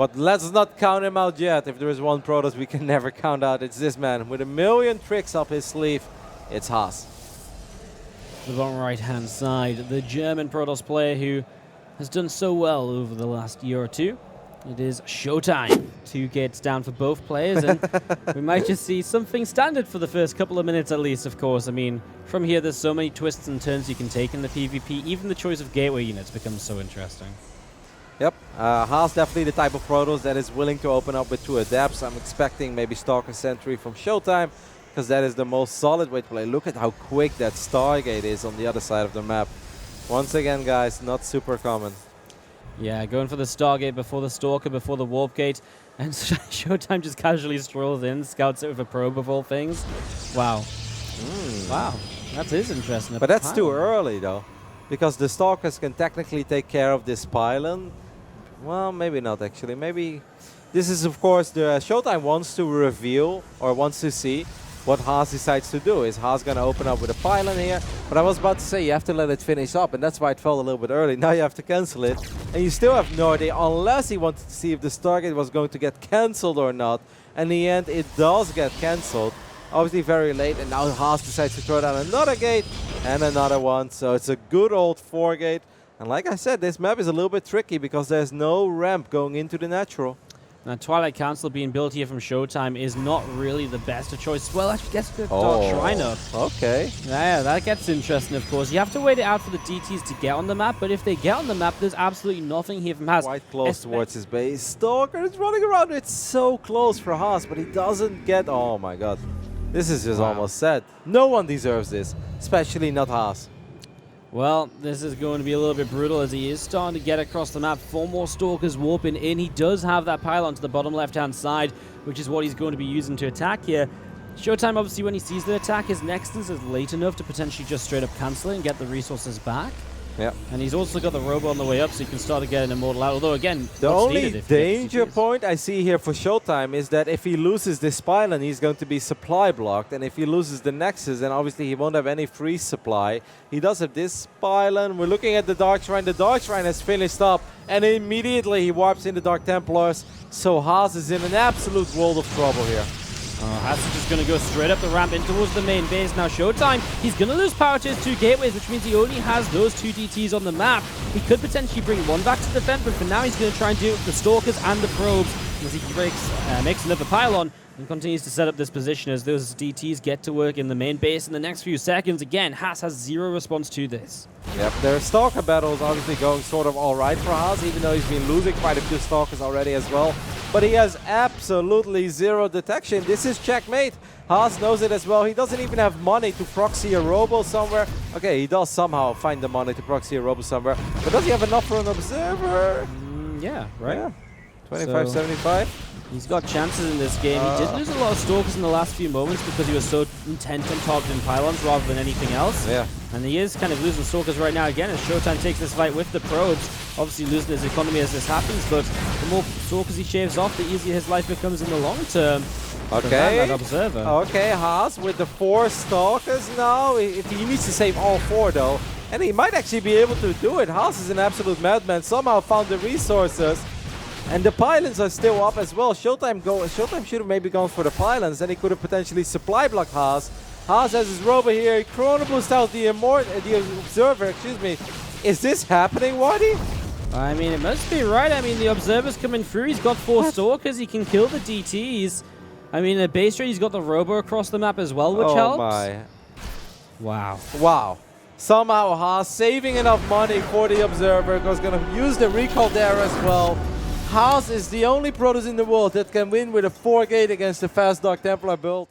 But let's not count him out yet. If there is one Protoss we can never count out, it's this man. With a million tricks up his sleeve, it's Haas. The bottom right-hand side, the German Protoss player who has done so well over the last year or two. It is Showtime. 2 gates down for both players, and we might just see something standard for the first couple of minutes at least, of course. I mean, from here there's so many twists and turns you can take in the PvP. Even the choice of gateway units becomes so interesting. Yep, Haas definitely the type of Protoss that is willing to open up with 2 adepts. I'm expecting maybe Stalker Sentry from Showtime, because that is the most solid way to play. Look at how quick that Stargate is on the other side of the map. Once again, guys, not super common. Yeah, going for the Stargate before the Stalker, before the Warp Gate, and Showtime just casually strolls in, scouts it with a probe of all things. Wow. Wow, that is interesting. But that's too early, though, because the Stalkers can technically take care of this pylon. Well, maybe not, actually. Maybe this is, of course, the Showtime wants to reveal or wants to see what Haas decides to do. Is Haas going to open up with a pylon here? But I was about to say you have to let it finish up, and that's why it felt a little bit early. Now you have to cancel it, and you still have no idea, unless he wanted to see if the Stargate was going to get cancelled or not. And in the end, it does get cancelled. Obviously very late, and now Haas decides to throw down another gate and another one. So it's a good old 4-gate. And like I said, this map is a little bit tricky because there's no ramp going into the natural. Now, Twilight Council being built here from Showtime is not really the best of choice. Well, actually gets the Dark Shrine up. Okay. Yeah, that gets interesting, of course. You have to wait it out for the DTs to get on the map, but if they get on the map, there's absolutely nothing here from Haas. Quite close towards his base. Stalker is running around. It's so close for Haas, but he doesn't get... Oh my god. This is just almost sad. No one deserves this, especially not Haas. Well, this is going to be a little bit brutal as he is starting to get across the map. 4 more Stalkers warping in. He does have that pylon to the bottom left-hand side, which is what he's going to be using to attack here. Showtime, obviously, when he sees the attack, his Nexus is late enough to potentially just straight up cancel it and get the resources back. Yeah. And he's also got the Robo on the way up, so he can start to get an Immortal out. Although, again, the only danger point I see here for Showtime is that if he loses this pylon, he's going to be supply blocked. And if he loses the Nexus, then obviously he won't have any free supply. He does have this pylon. We're looking at the Dark Shrine. The Dark Shrine has finished up, and immediately he warps in the Dark Templars. So Haas is in an absolute world of trouble here. Haas is just going to go straight up the ramp in towards the main base. Now Showtime, he's going to lose power to his 2 gateways, which means he only has those 2 DTs on the map. He could potentially bring one back to defend, but for now he's going to try and do it with the Stalkers and the Probes as he makes another pylon and continues to set up this position as those DTs get to work in the main base in the next few seconds. Again, Haas has 0 response to this. Yep, their Stalker battles obviously going sort of alright for Haas, even though he's been losing quite a few Stalkers already as well. But he has absolutely 0 detection. This is checkmate. Haas knows it as well. He doesn't even have money to proxy a Robo somewhere. Okay, he does somehow find the money to proxy a Robo somewhere. But does he have enough for an Observer? Yeah, right. Yeah. 25-75. He's got chances in this game. He did lose a lot of Stalkers in the last few moments because he was so intent on targeting pylons rather than anything else. Yeah. And he is kind of losing Stalkers right now again as Showtime takes this fight with the Probes. Obviously losing his economy as this happens, but the more Stalkers he shaves off, the easier his life becomes in the long term. Okay. That Observer. Okay, Haas with the 4 Stalkers now. If he needs to save all 4 though. And he might actually be able to do it. Haas is an absolute madman. Somehow found the resources. And the pylons are still up as well. Showtime should have maybe gone for the pylons. Then he could have potentially supply blocked Haas. Haas has his Robo here. He Chrono Boost out the Observer, excuse me. Is this happening, Waddy? I mean, it must be right. I mean, the Observer's coming through. He's got 4 Stalkers. He can kill the DTs. I mean, at base rate, he's got the Robo across the map as well, which helps. Oh my. Wow. Wow. Somehow Haas saving enough money for the Observer. Because going to use the recall there as well. Haas is the only Protoss in the world that can win with a 4-gate against a fast Dark Templar build.